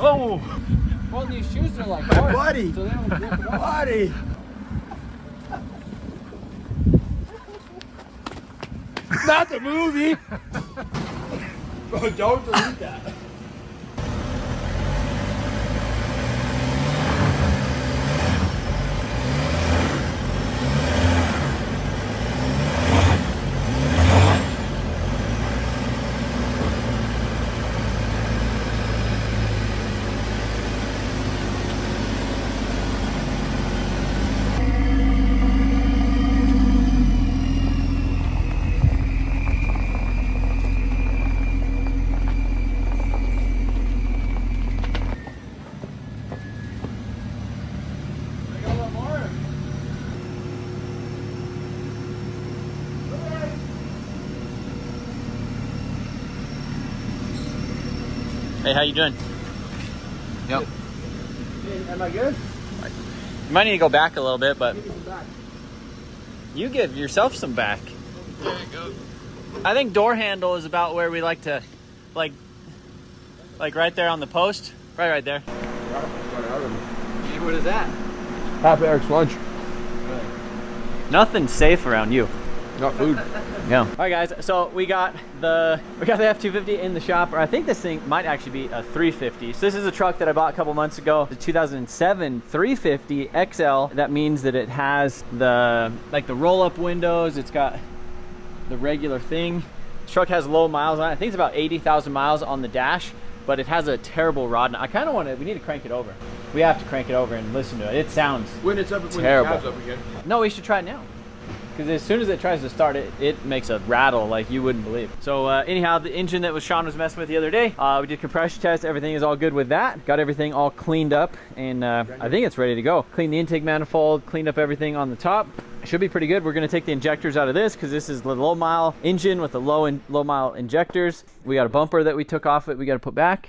Oh! Well, these shoes are like My buddy! so they don't rip it off. Buddy! Not the movie! Bro, don't delete that. Hey, how you doing? Yep. Hey, am I good? You might need to go back a little bit, but you give yourself some back. There you go. I think door handle is about where we like to, like right there on the post. Right there. Hey, what is that? Half Eric's lunch. Nothing's safe around you. Not food. Yeah. All right, guys. So we got the F250 in the shop, or I think this thing might actually be a 350. So this is a truck that I bought a couple months ago. The 2007 350 XL. That means that it has the roll-up windows. It's got the regular thing. This truck has low miles on it. I think it's about 80,000 miles on the dash, but it has a terrible rod. I kind of want to. We need to crank it over. We have to crank it over and listen to it. It sounds When it's up, terrible. when the cab's up again. No, we should try it now. Because as soon as it tries to start, it makes a rattle like you wouldn't believe. So anyhow, the engine that Sean was messing with the other day, we did compression test. Everything is all good with that. Got everything all cleaned up, and I think it's ready to go. Cleaned the intake manifold, cleaned up everything on the top. It should be pretty good. We're going to take the injectors out of this because this is the low mile engine with the low mile injectors. We got a bumper that we took off it. We got to put back.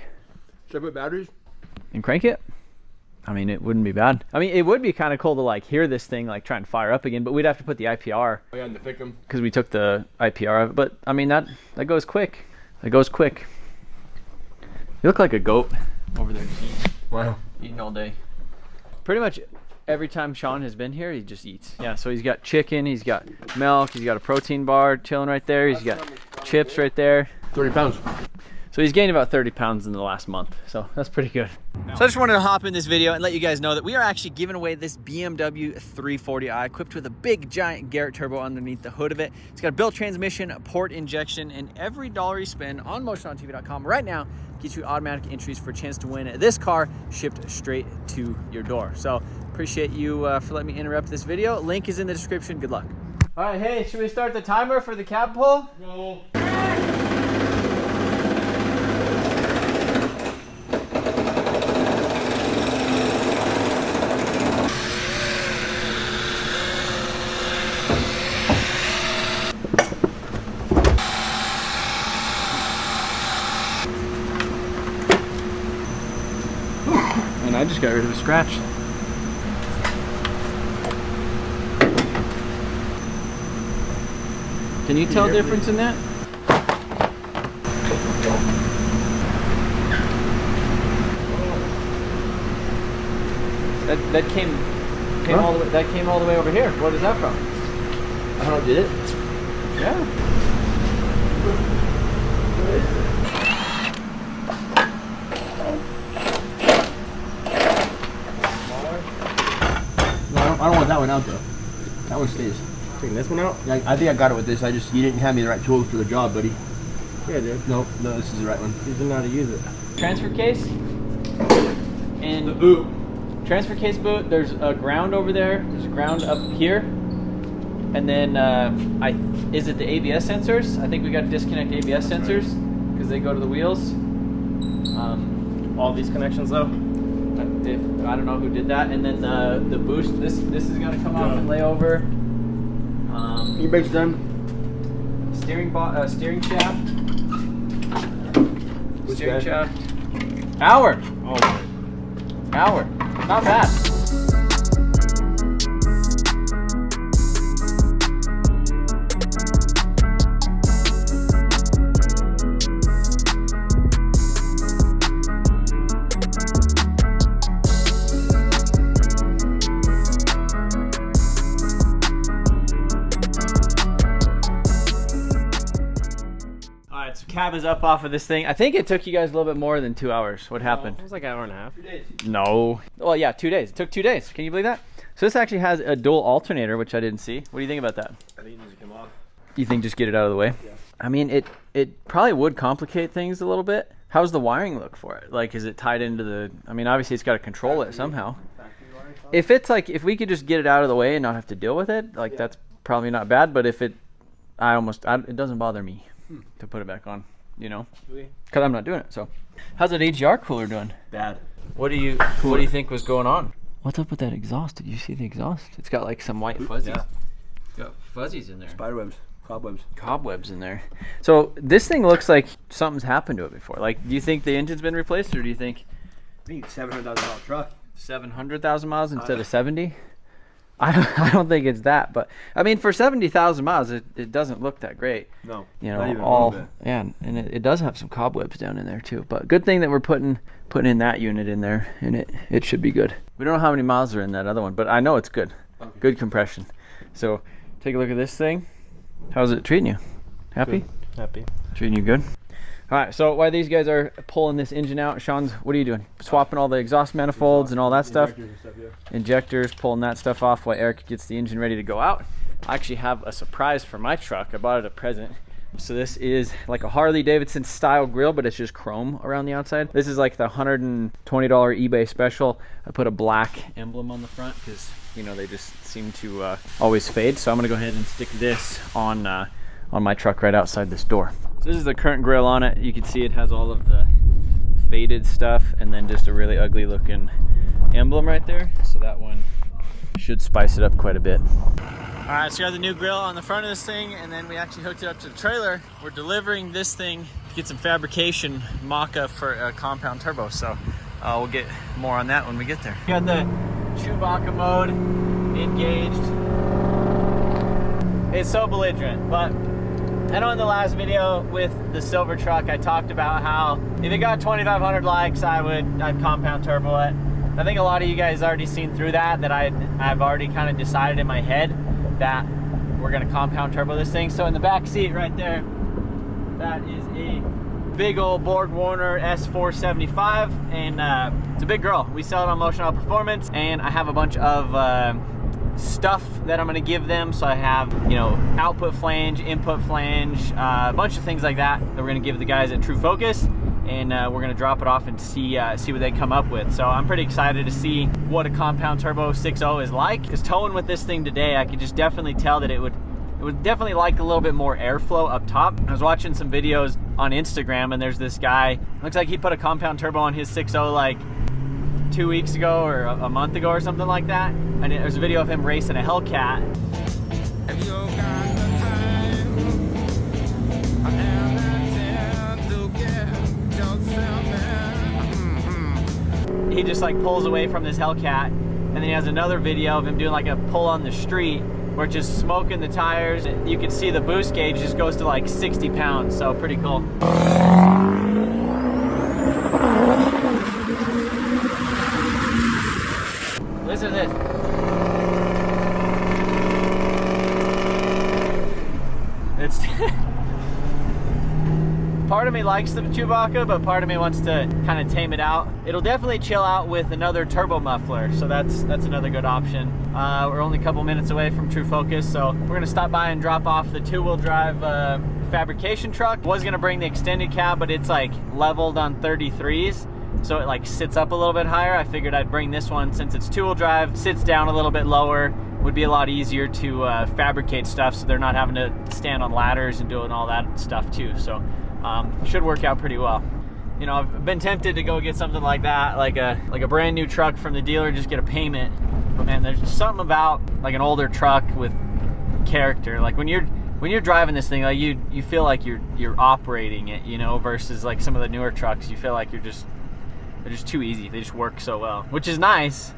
Should I put batteries? And crank it. I mean, it wouldn't be bad. I mean, it would be kind of cool to like hear this thing like try and fire up again, but we'd have to put the IPR. Oh yeah, and the pick 'em. Because we took the IPR of it. But I mean, that goes quick. That goes quick. You look like a goat over there just eating. Wow. Eating all day. Pretty much every time Sean has been here, he just eats. Yeah, so he's got chicken, he's got milk, he's got a protein bar chilling right there, he's got chips right there. 30 pounds. So he's gained about 30 pounds in the last month. So that's pretty good. So I just wanted to hop in this video and let you guys know that we are actually giving away this BMW 340i equipped with a big giant Garrett turbo underneath the hood of it. It's got a built transmission, a port injection, and every dollar you spend on motionontv.com right now gets you automatic entries for a chance to win this car shipped straight to your door. So appreciate you for letting me interrupt this video. Link is in the description. Good luck. All right, hey, should we start the timer for the cab pull? No. And I just got rid of a scratch. Can you tell a difference in that? That came all the way. That came all the way over here. What is that from? I don't know, did it? Yeah. No, I don't want that one out though. That one stays. Taking this one out? Yeah, I think I got it with this. You didn't have me the right tools for the job, buddy. Yeah, dude. No, this is the right one. You didn't know how to use it. Transfer case. And The boot. transfer case boot. There's a ground over there. There's a ground up here. And then is it the ABS sensors? I think we got to disconnect ABS sensors because they go to the wheels. All these connections though? I don't know who did that. And then the boost. This is gonna come off and lay over. E-brake's done. Steering shaft. Which Steering guy? shaft. Hour. Oh. Hour. Not bad. is up off of this thing. I think it took you guys a little bit more than 2 hours. What happened? It was like an hour and a half. 2 days. No. Well, yeah, 2 days. It took 2 days. Can you believe that? So this actually has a dual alternator, which I didn't see. What do you think about that? I think it needs to come off. You think just get it out of the way? Yeah. I mean, it probably would complicate things a little bit. How's the wiring look for it? Like, is it tied into the, I mean, obviously it's got to control it somehow. If it's like, if we could just get it out of the way and not have to deal with it, like that's probably not bad. But if it, it doesn't bother me to put it back on, you know, because I'm not doing it. So how's that HDR cooler doing? Bad. What do you think was going on? What's up with that exhaust? Did you see the exhaust? It's got like some white fuzzies. Yeah. Got fuzzies in there. Spiderwebs. Cobwebs. Cobwebs in there. So this thing looks like something's happened to it before. Like, do you think the engine's been replaced, or do you think I think it's $700,000 truck. 700,000 miles instead of 70? I don't think it's that, but I mean, for 70,000 miles, it doesn't look that great. No, you know, not even all a little bit. yeah, and it does have some cobwebs down in there too. But good thing that we're putting in that unit in there, and it should be good. We don't know how many miles are in that other one, but I know it's good. Okay. Good compression. So take a look at this thing. How's it treating you? Happy? Good. Happy. Treating you good? All right, so while these guys are pulling this engine out, Sean's, what are you doing? Swapping all the exhaust manifolds and all that stuff? Injectors and stuff, yeah. Injectors, pulling that stuff off while Eric gets the engine ready to go out. I actually have a surprise for my truck. I bought it a present. So this is like a Harley Davidson style grill, but it's just chrome around the outside. This is like the $120 eBay special. I put a black emblem on the front because, you know, they just seem to always fade. So I'm gonna go ahead and stick this on my truck right outside this door. So this is the current grill on it. You can see it has all of the faded stuff and then just a really ugly looking emblem right there. So that one should spice it up quite a bit. All right, so we got the new grill on the front of this thing, and then we actually hooked it up to the trailer. We're delivering this thing to get some fabrication mock-up for a compound turbo. So we'll get more on that when we get there. We got the Chewbacca mode engaged. It's so belligerent, but I know in the last video with the silver truck, I talked about how if it got 2,500 likes, I'd compound turbo it. I think a lot of you guys already seen through that I've already kind of decided in my head that we're gonna compound turbo this thing. So in the back seat right there, that is a big old Borg Warner S475, and it's a big girl. We sell it on Motion Auto Performance, and I have a bunch of stuff that I'm going to give them. So I have, you know, output flange, input flange, a bunch of things like that we're going to give the guys at True Focus, and we're going to drop it off and see what they come up with. So I'm pretty excited to see what a compound turbo 6.0 is like, because towing with this thing today, I could just definitely tell that it would definitely like a little bit more airflow up top. I was watching some videos on Instagram, and there's this guy, looks like he put a compound turbo on his 6.0 like 2 weeks ago or a month ago or something like that, and there's a video of him racing a Hellcat. He just like pulls away from this Hellcat, and then he has another video of him doing like a pull on the street where it's just smoking the tires. You can see the boost gauge just goes to like 60 pounds, so pretty cool. Listen to this. It's part of me likes the Chewbacca, but part of me wants to kind of tame it out. It'll definitely chill out with another turbo muffler, so that's another good option. We're only a couple minutes away from True Focus, so we're gonna stop by and drop off the 2-wheel drive fabrication truck. Was gonna bring the extended cab, but it's like leveled on 33s. So it like sits up a little bit higher. I figured I'd bring this one since it's 2-wheel drive, sits down a little bit lower, would be a lot easier to fabricate stuff, so they're not having to stand on ladders and doing all that stuff too. So should work out pretty well. You know, I've been tempted to go get something like that, like a brand new truck from the dealer, just get a payment. But man, there's just something about like an older truck with character. Like when you're driving this thing, like you feel like you're operating it, you know, versus like some of the newer trucks, you feel like they're just too easy. They just work so well, which is nice.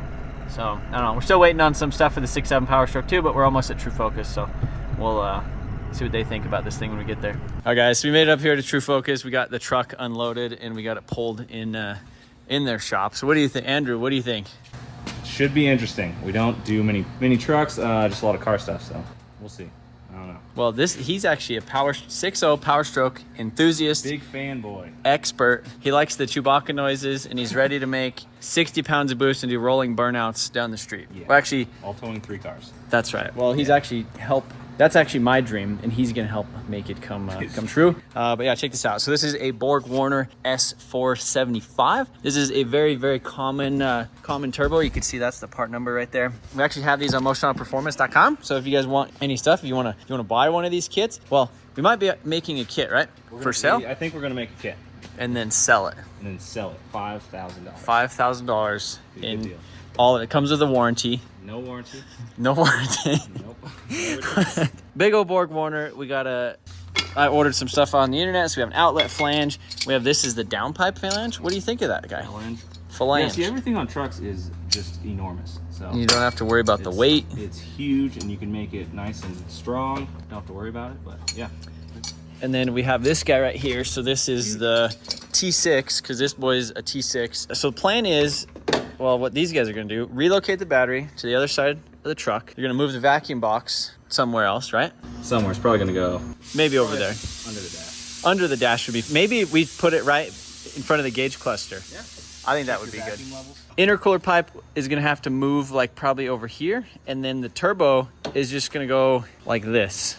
So I don't know, we're still waiting on some stuff for the 6.7 Powerstroke too, but we're almost at True Focus, so we'll see what they think about this thing when we get there. All right guys, so we made it up here to True Focus. We got the truck unloaded and we got it pulled in their shop. So what do you think, Andrew? What do you think? Should be interesting. We don't do many trucks, just a lot of car stuff, so we'll see. I don't know. Well, he's actually a 6.0 Powerstroke enthusiast. Big fanboy. Expert. He likes the Chewbacca noises, and he's ready to make 60 pounds of boost and do rolling burnouts down the street. Yeah. Well, actually, all towing 3 cars. That's right. Well, he's actually that's actually my dream, and he's gonna help make it come true. But yeah, check this out. So this is a Borg Warner S475. This is a very, very common turbo. You can see that's the part number right there. We actually have these on motiononperformance.com. So if you guys want any stuff, if you wanna buy one of these kits, well, we might be making a kit, right? For sale? I think we're gonna make a kit. And then sell it. And then sell it. $5,000. $5,000 in deal. all of it. Comes with a warranty. No warranty. No warranty. Nope. Big old Borg Warner. I ordered some stuff on the internet. So we have an outlet flange. This is the downpipe flange. What do you think of that, guy? Phalange. Yeah, see, everything on trucks is just enormous. So you don't have to worry about the weight. It's huge, and you can make it nice and strong. Don't have to worry about it, but yeah. And then we have this guy right here. So this is the T6, because this boy's a T6. So the plan is, well, what these guys are going to do, relocate the battery to the other side of the truck. You're going to move the vacuum box somewhere else, right? Somewhere. It's probably going to go maybe over there. Under the dash. Under the dash would be, maybe we put it right in front of the gauge cluster. Yeah. I think that would be good. Intercooler pipe is going to have to move like probably over here. And then the turbo is just going to go like this.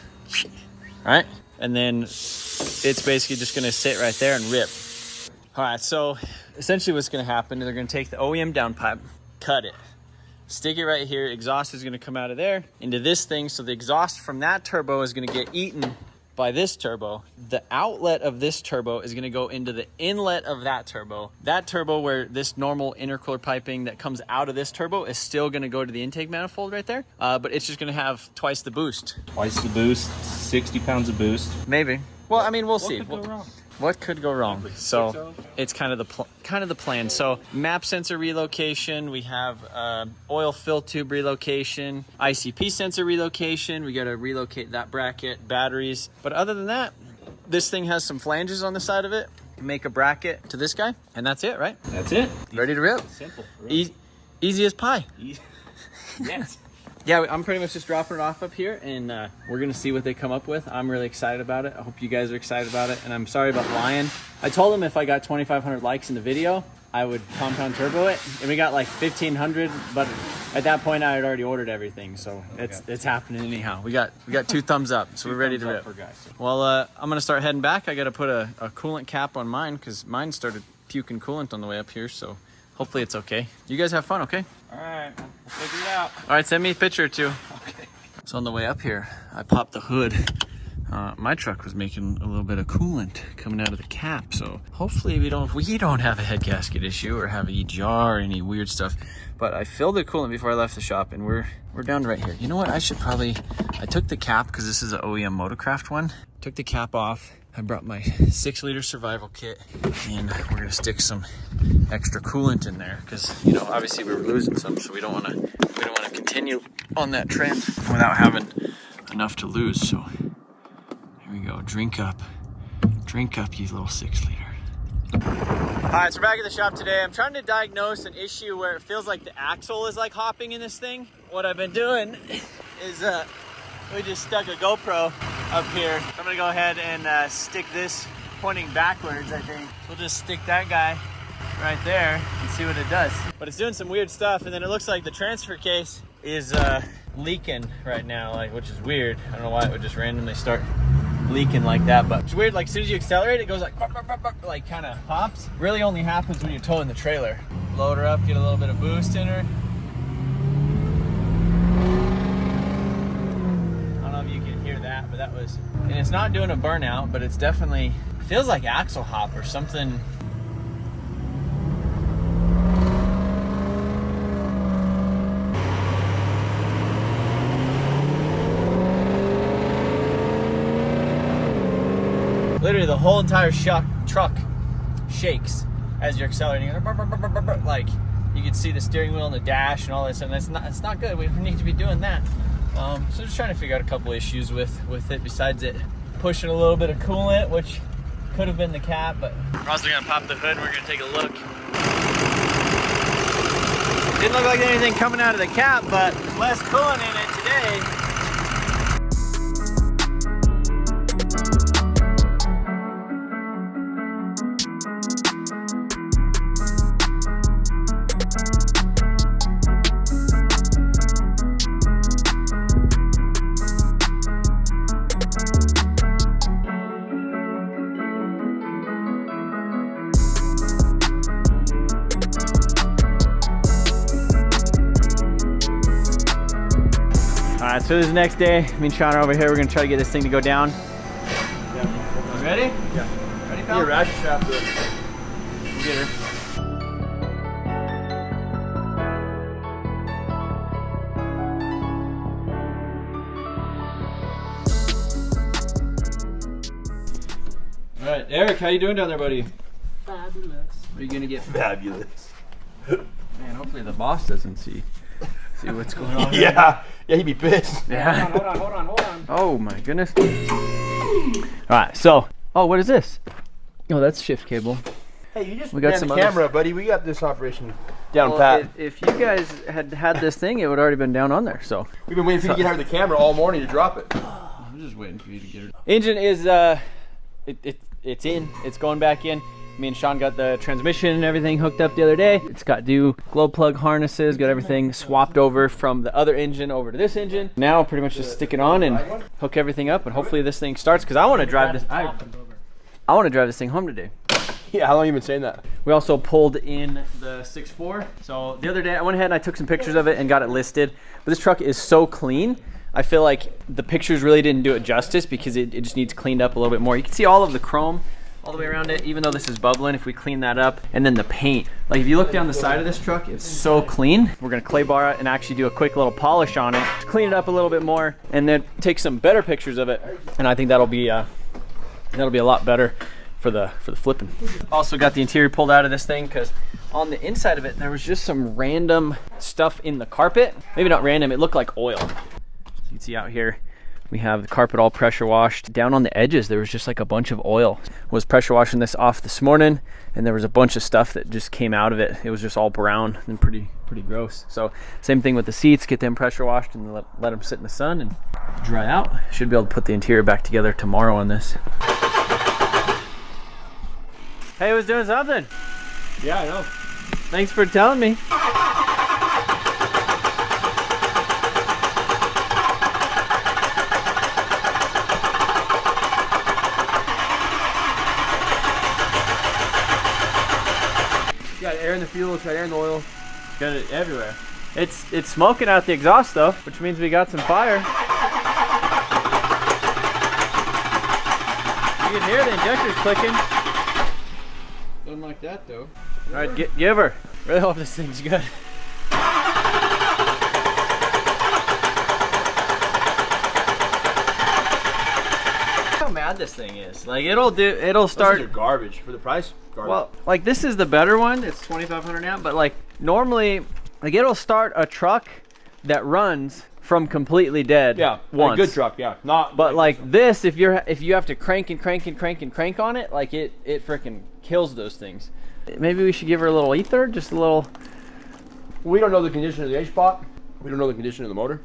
Right? And then it's basically just going to sit right there and rip. All right, so essentially what's going to happen is they're going to take the OEM downpipe, cut it, stick it right here. Exhaust is going to come out of there into this thing. So the exhaust from that turbo is going to get eaten by this turbo. The outlet of this turbo is going to go into the inlet of that turbo. That turbo, where this normal intercooler piping that comes out of this turbo is still going to go to the intake manifold right there. But it's just going to have twice the boost. Twice the boost, 60 pounds of boost. Maybe. Well, I mean, we'll see. What could go wrong? What could go wrong? So it's kind of the plan. So map sensor relocation, we have oil fill tube relocation, ICP sensor relocation. We got to relocate that bracket, batteries. But other than that, this thing has some flanges on the side of it. Make a bracket to this guy, and that's it, right? That's it. Ready to rip. Simple. Really. Easy as pie. Yes. Yeah, I'm pretty much just dropping it off up here, and we're going to see what they come up with. I'm really excited about it. I hope you guys are excited about it, and I'm sorry about lying. I told them if I got 2,500 likes in the video, I would compound turbo it, and we got like 1,500, but at that point, I had already ordered everything, so it's happening anyhow. We got 2 thumbs up, so we're ready to rip. Well, I'm going to start heading back. I got to put a coolant cap on mine, because mine started puking coolant on the way up here, so hopefully it's okay. You guys have fun, okay? All right, we'll figure it out. All right, send me a picture or two. Okay. So on the way up here, I popped the hood. My truck was making a little bit of coolant coming out of the cap, so hopefully we don't have a head gasket issue or have a EGR or any weird stuff. But I filled the coolant before I left the shop, and we're down right here. You know what? I took the cap, because this is an OEM Motorcraft one. Took the cap off. I brought my 6-liter survival kit, and we're gonna stick some extra coolant in there, because obviously we were losing some, so we don't want to continue on that trend without having enough to lose. So here we go. Drink up, you little 6-liter. All right, so we're back at the shop today. I'm trying to diagnose an issue where it feels like the axle is like hopping in this thing. What I've been doing is we just stuck a GoPro up here. I'm gonna go ahead and stick this pointing backwards, I think. We'll just stick that guy right there and see what it does. But it's doing some weird stuff, and then it looks like the transfer case is leaking right now, which is weird. I don't know why it would just randomly start leaking like that, but it's weird. Like as soon as you accelerate, it goes like kind of pops. Really only happens when you're towing the trailer. Load her up, get a little bit of boost in her. But that was, and it's not doing a burnout, but it's definitely feels like axle hop or something. Literally the whole entire truck shakes as you're accelerating. Like you can see the steering wheel and the dash and all this, and it's not good. We need to be doing that. So just trying to figure out a couple issues with it besides it pushing a little bit of coolant, which could have been the cap, but we're also gonna pop the hood and we're gonna take a look. Didn't look like anything coming out of the cap, but less coolant in it today. right, so this is the next day. Me and Sean are over here. We're gonna try to get this thing to go down. Yeah. You ready? Yeah. Ready, pal? Your ratchet shaft. We'll get her. All right, Eric, how you doing down there, buddy? Fabulous. Are you gonna get Fabulous. Man, hopefully the boss doesn't see what's going on. Yeah, he'd be pissed. Yeah. Hold on. Oh my goodness. All right, so, oh, what is this? Oh, that's shift cable. Hey, you just We got ran some the others. camera, buddy. We got this operation down Well, pat. if you guys had had this thing, it would already been down on there. So We've been waiting for you to get out of the camera all morning to drop it. I'm just waiting for you to get it. Engine is it's in. It's going back in. Me and Sean got the transmission and everything hooked up the other day. It's got new glow plug harnesses, got everything swapped over from the other engine over to this engine. Now pretty much just stick it on and hook everything up, and hopefully this thing starts, because I want to drive this. I want to drive this thing home today. Yeah, how long have you been saying that? We also pulled in the 6.4. So the other day I went ahead and I took some pictures of it and got it listed. But this truck is so clean. I feel like the pictures really didn't do it justice, because it just needs cleaned up a little bit more. You can see all of the chrome all the way around it, even though this is bubbling. If we clean that up, and then the paint, like if you look down the side of this truck, it's so clean. We're gonna clay bar it and actually do a quick little polish on it, clean it up a little bit more, and then take some better pictures of it. And I think that'll be a lot better for the flipping. Also got the interior pulled out of this thing, because on the inside of it there was just some random stuff in the carpet. Maybe not random, it looked like oil. So you can see out here we have the carpet all pressure washed. Down on the edges there was just like a bunch of oil. Was pressure washing this off this morning, and there was a bunch of stuff that just came out of it. It was just all brown and pretty gross. So same thing with the seats, get them pressure washed and let them sit in the sun and dry out. Should be able to put the interior back together tomorrow on this. Hey, I was doing something. Yeah, I know. Thanks for telling me. Got air in the fuel, got air in the oil. Got it everywhere. It's smoking out the exhaust though, which means we got some fire. You can hear the injectors clicking. Doesn't like that though. All right, give her. Really hope this thing's good. How mad this thing is. Like it'll start. Those are garbage for the price. Garbage. Well, like this is the better one. It's 2,500 amp, but like normally, like it'll start a truck that runs from completely dead. yeah, once. a good truck. Yeah, not. But like this, if you have to crank and crank and crank and crank on it, like it freaking kills those things. Maybe we should give her a little ether, just a little. We don't know the condition of the H-block. We don't know the condition of the motor.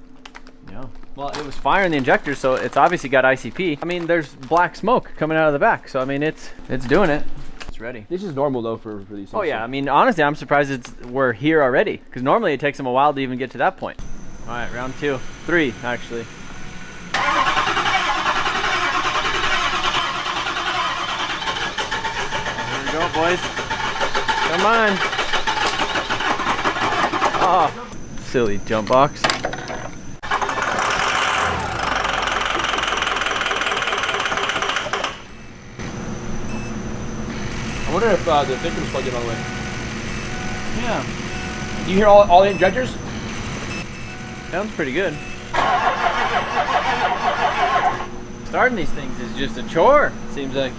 Yeah. Well, it was fire in the injector, so it's obviously got ICP. I mean, there's black smoke coming out of the back, so I mean, it's doing it. It's ready. This is normal though for these things. Oh yeah, I mean, honestly, I'm surprised we're here already, because normally it takes them a while to even get to that point. All right, round 2, 3, actually. Here we go, boys. Come on. Oh, silly jump box. I wonder if the victim's plugged in all the way. Yeah, Do you hear all the injectors? sounds pretty good. Starting these things is just a chore, it seems like.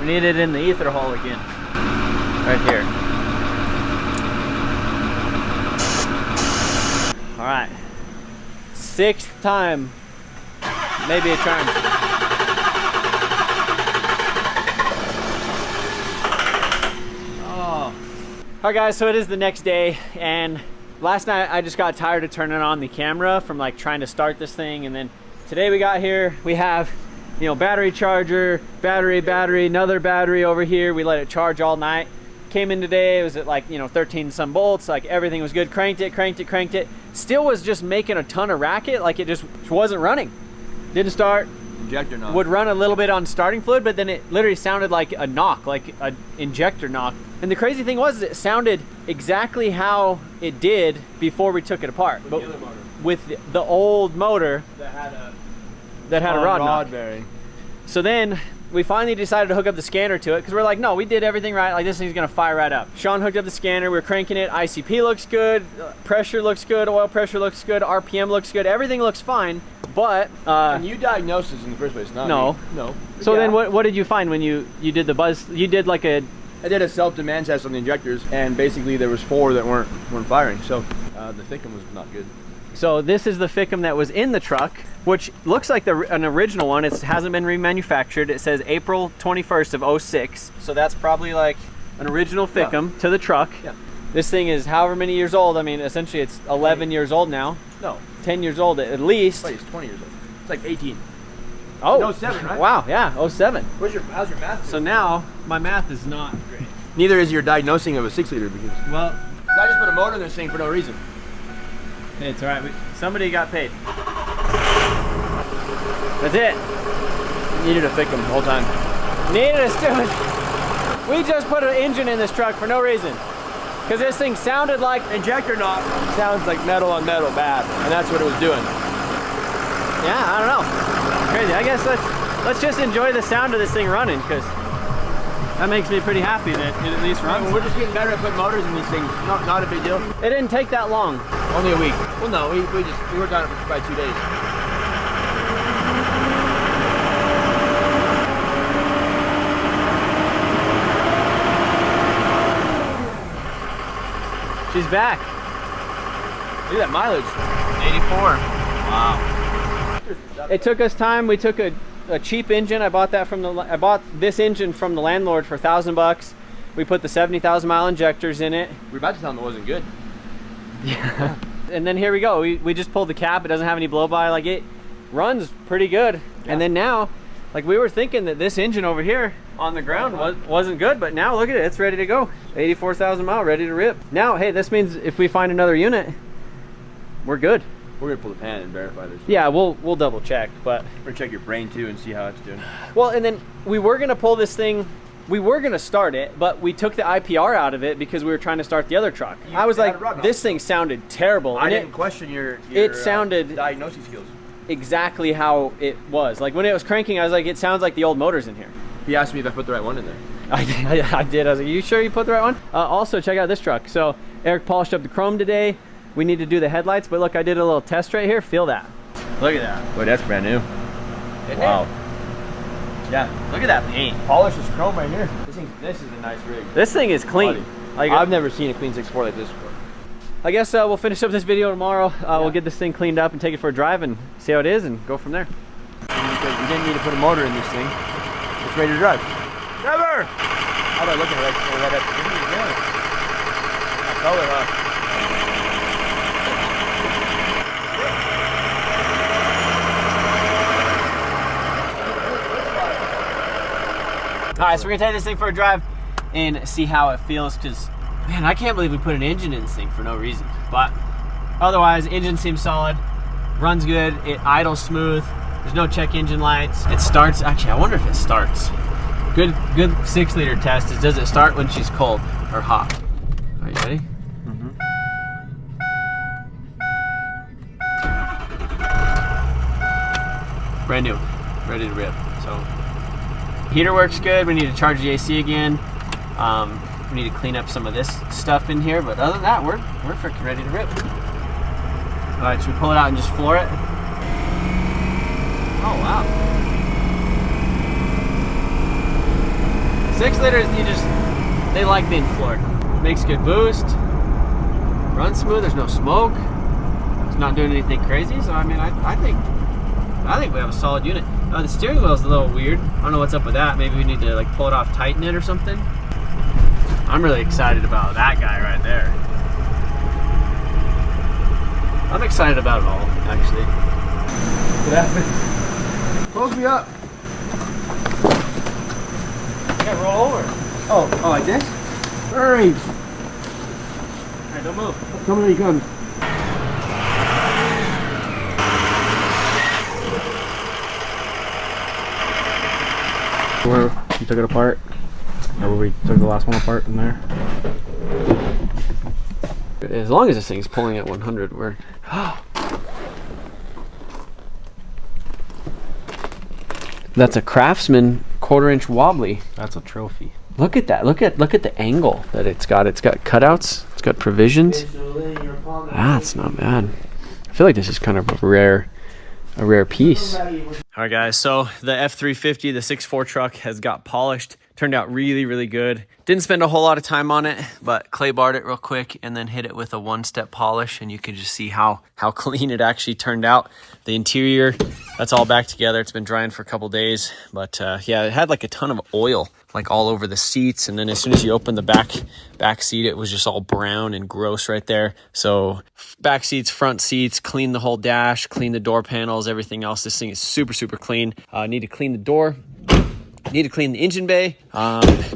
We need it in the ether hole again. Right here. All right. 6th time. Maybe a charm. Oh. All right, guys, so it is the next day, and last night I just got tired of turning on the camera from like trying to start this thing, and then today we got here, we have, you know, battery charger, battery, another battery over here. We let it charge all night. Came in today, it was at like, you know, 13 some volts, like everything was good. Cranked it. Still was just making a ton of racket, like it just wasn't running. Didn't start, Injector knock. would run a little bit on starting fluid, but then it literally sounded like a knock, like an injector knock. And the crazy thing was it sounded exactly how it did before we took it apart. With but the other motor. with the old motor That had a rod knock. bearing. So then we finally decided to hook up the scanner to it because we're like, no, we did everything right. Like, this thing's gonna fire right up. Sean hooked up the scanner. We're cranking it. ICP looks good. Pressure looks good. Oil pressure looks good. RPM looks good. Everything looks fine. But and you diagnosed this in the first place, not no. me. No. So Yeah. then what did you find when you did the buzz? You did like a I did a self-demand test on the injectors, and basically there was 4 that weren't firing. So the thickum was not good. So this is the thickum that was in the truck, which looks like an original one. It hasn't been remanufactured. It says April 21st of 06. So that's probably like an original thickum to the truck. Yeah. This thing is however many years old. I mean, essentially it's 11 years old now. No. 10 years old at least. Wait, it's 20 years old. It's like 18. Oh, 07, right? Wow, yeah, 07. How's your math? So now my math is not great. Neither is your diagnosing of a 6-liter because Well, I just put a motor in this thing for no reason. it's all right. Somebody got paid. That's it. Needed a thickum the whole time. Needed a stupid. We just put an engine in this truck for no reason. Because this thing sounded like Injector knock sounds like metal on metal bad, and that's what it was doing. yeah, I don't know. Crazy. I guess let's just enjoy the sound of this thing running, because that makes me pretty happy that it at least runs. We're just getting better at putting motors in these things. Not a big deal. It didn't take that long. Only a week. Well, no, we worked on it for about 2 days. She's back. Look at that mileage. 84. Wow. It took us time. We took a cheap engine. I bought this engine from the landlord for $1,000. We put the 70,000 mile injectors in it. We were about to tell them it wasn't good. Yeah. And then here we go. We just pulled the cap. It doesn't have any blow by. Like, it runs pretty good. Yeah. And then now, like, we were thinking that this engine over here on the ground wasn't good, but now look at it. It's ready to go. 84,000 mile, ready to rip. Now, hey, this means if we find another unit, we're good. We're gonna pull the pan and verify this. Yeah, we'll double check, but we're gonna check your brain too and see how it's doing. Well, and then we were gonna pull this thing. We were gonna start it, but we took the IPR out of it because we were trying to start the other truck. I was like, this thing sounded terrible. I didn't question your it sounded diagnosing skills. Exactly how it was. Like, when it was cranking, I was like, it sounds like the old motor's in here. He asked me if I put the right one in there. I did. I was like, you sure you put the right one? Also, check out this truck. So Eric polished up the chrome today. We need to do the headlights, but look, I did a little test right here. Feel that. Look at that. Boy, that's brand new. Wow. Yeah, look at that paint. Polished is chrome right here. This is a nice rig. This thing is clean. Like, I've never seen a clean 6.4 like this before. I guess we'll finish up this video tomorrow. We'll get this thing cleaned up and take it for a drive and see how it is and go from there. Because we didn't need to put a motor in this thing. It's ready to drive. Never! How do I look at it right up? That color, huh? All right, so we're gonna take this thing for a drive and see how it feels, because man, I can't believe we put an engine in this thing for no reason. But otherwise, engine seems solid, runs good, it idles smooth, there's no check engine lights. It starts, actually, I wonder if it starts. Good 6-liter test is, does it start when she's cold or hot? Are you ready? Mm-hmm. Brand new, ready to rip. So heater works good. We need to charge the AC again. We need to clean up some of this stuff in here, but other than that, we're freaking ready to rip. All right, should we pull it out and just floor it? Oh wow! 6 liters, they like being floored. Makes good boost. Runs smooth. There's no smoke. It's not doing anything crazy. So I mean, I think we have a solid unit. The steering wheel is a little weird. I don't know what's up with that. Maybe we need to like pull it off, tighten it or something. I'm really excited about that guy right there. I'm excited about it all, actually. What happened? Close me up. Yeah, roll over. Oh, like this? Hurry! Alright, don't move. Somebody comes. where you took it apart? Or where we took the last one apart in there? As long as this thing's pulling at 100, we're... That's a Craftsman 1/4-inch wobbly. That's a trophy. Look at that. Look at the angle that it's got. It's got cutouts. It's got provisions. That's not bad. I feel like this is kind of a rare piece. All right, guys. So the F350, the 6.4 truck, has got polished. Turned out really, really good. Didn't spend a whole lot of time on it, but clay barred it real quick and then hit it with a one-step polish, and you can just see how clean it actually turned out. The interior, that's all back together. It's been drying for a couple days, but yeah, it had like a ton of oil like all over the seats, and then as soon as you open the back seat, it was just all brown and gross right there. So back seats, front seats, clean the whole dash, clean the door panels, everything else. This thing is super, super clean. Need to clean the door. Need to clean the engine bay,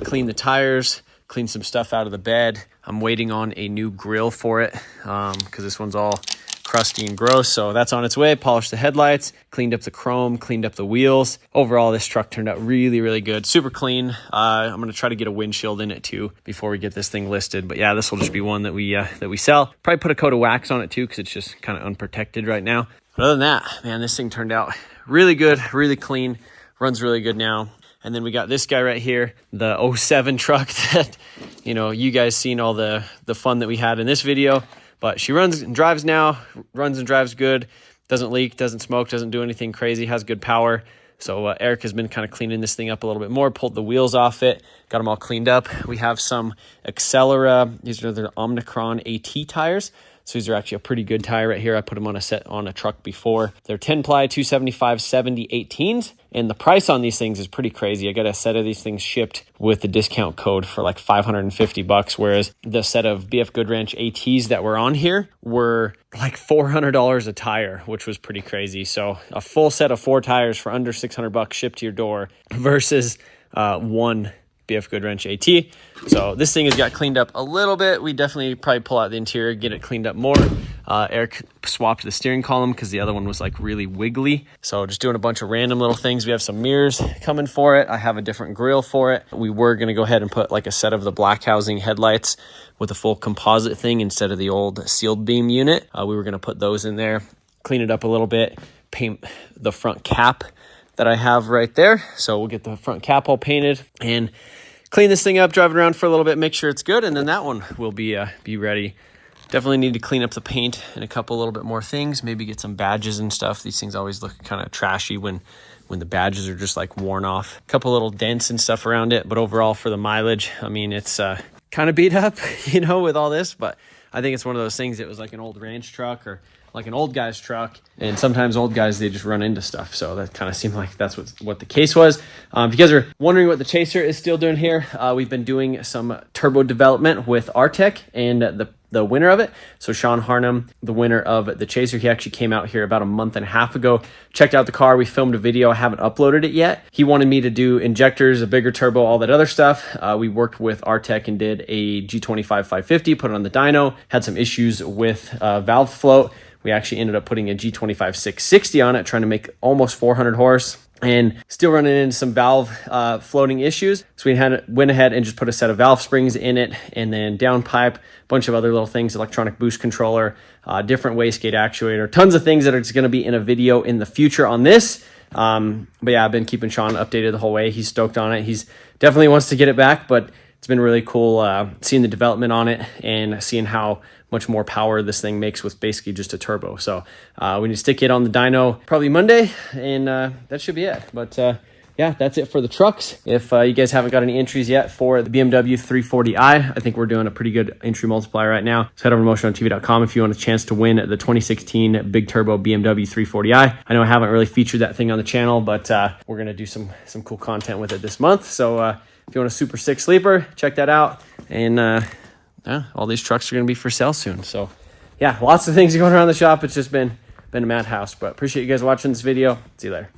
clean the tires, clean some stuff out of the bed. I'm waiting on a new grill for it because this one's all crusty and gross. So that's on its way. Polished the headlights, cleaned up the chrome, cleaned up the wheels. Overall, this truck turned out really, really good. Super clean. I'm going to try to get a windshield in it too before we get this thing listed. But yeah, this will just be one that we sell. Probably put a coat of wax on it too because it's just kind of unprotected right now. But other than that, man, this thing turned out really good, really clean. Runs really good now. And then we got this guy right here, the 07 truck that, you know, you guys seen all the fun that we had in this video. But she runs and drives now, runs and drives good, doesn't leak, doesn't smoke, doesn't do anything crazy, has good power. So Eric has been kind of cleaning this thing up a little bit more, pulled the wheels off it, got them all cleaned up. We have some Accelera, these are the Omnicron AT tires. So these are actually a pretty good tire right here. I put them on a truck before. They're 10-ply, 275/70 18s. And the price on these things is pretty crazy. I got a set of these things shipped with the discount code for like $550, whereas the set of BF Goodwrench ATs that were on here were like $400 a tire, which was pretty crazy. So a full set of 4 tires for under $600 shipped to your door versus one BF Goodwrench AT. So this thing has got cleaned up a little bit. We definitely probably pull out the interior, get it cleaned up more. Eric swapped the steering column because the other one was like really wiggly. So just doing a bunch of random little things. We have some mirrors coming for it. I have a different grille for it. We were going to go ahead and put like a set of the black housing headlights with a full composite thing instead of the old sealed beam unit. We were going to put those in there, clean it up a little bit, paint the front cap that I have right there. So we'll get the front cap all painted and clean this thing up, drive it around for a little bit, make sure it's good, and then that one will be ready. Definitely need to clean up the paint and a couple little bit more things, maybe get some badges and stuff. These things always look kind of trashy when the badges are just like worn off. A couple little dents and stuff around it, but overall for the mileage, I mean, it's kind of beat up, you know, with all this, but I think it's one of those things that was like an old ranch truck or like an old guy's truck, and sometimes old guys, they just run into stuff. So that kind of seemed like that's what the case was. If you guys are wondering what the Chaser is still doing here, we've been doing some turbo development with Artec and the winner of it. So Sean Harnum, the winner of the Chaser, he actually came out here about a month and a half ago, checked out the car. We filmed a video. I haven't uploaded it yet. He wanted me to do injectors, a bigger turbo, all that other stuff. We worked with Artec and did a G25 550, put it on the dyno, had some issues with valve float. We actually ended up putting a G25 660 on it, trying to make almost 400 horse and still running into some valve floating issues. So we went ahead and just put a set of valve springs in it and then downpipe, a bunch of other little things, electronic boost controller, different wastegate actuator, tons of things that are just going to be in a video in the future on this. But yeah, I've been keeping Sean updated the whole way. He's stoked on it. He's definitely wants to get it back, but it's been really cool seeing the development on it and seeing how much more power this thing makes with basically just a turbo. So we need to stick it on the dyno probably Monday, and that should be it. But yeah, that's it for the trucks. If you guys haven't got any entries yet for the BMW 340i, I think we're doing a pretty good entry multiplier right now. So head over to motionontv.com if you want a chance to win the 2016 big turbo BMW 340i. I know I haven't really featured that thing on the channel, but we're going to do some cool content with it this month. So if you want a super sick sleeper, check that out. And yeah, all these trucks are going to be for sale soon. So yeah, lots of things going around the shop. It's just been a madhouse, but appreciate you guys watching this video. See you later.